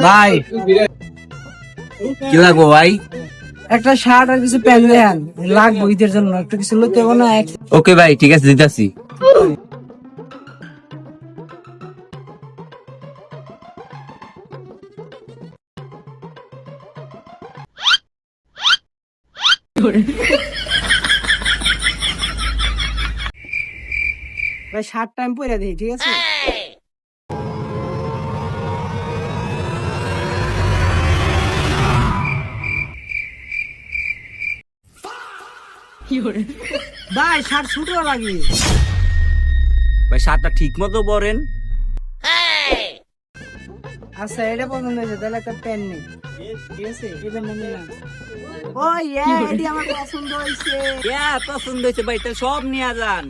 ভাই কি লাগবো ভাই? একটা শার্ট আর কিছু প্যান্ট দেন, লাগবে ঈদের জন্য একটু কিছু লইতে হবে না? ওকে ভাই, ঠিক আছে, দিতেছি। ভাই শার্ট টাইম পরে দিই, ঠিক আছে? ভাই শার্ট ছোট লাগে। ভাই শার্টটা ঠিক মতো পরেন। আচ্ছা এটা পছন্দ হয়েছে, তাহলে একটা প্যান্ট নেই, ঠিক আছে? এই প্যান্ট নিলাম। ও এটি আমার পছন্দ হয়েছে। পছন্দ হয়েছে ভাই, তাহলে সব নিয়ে যান।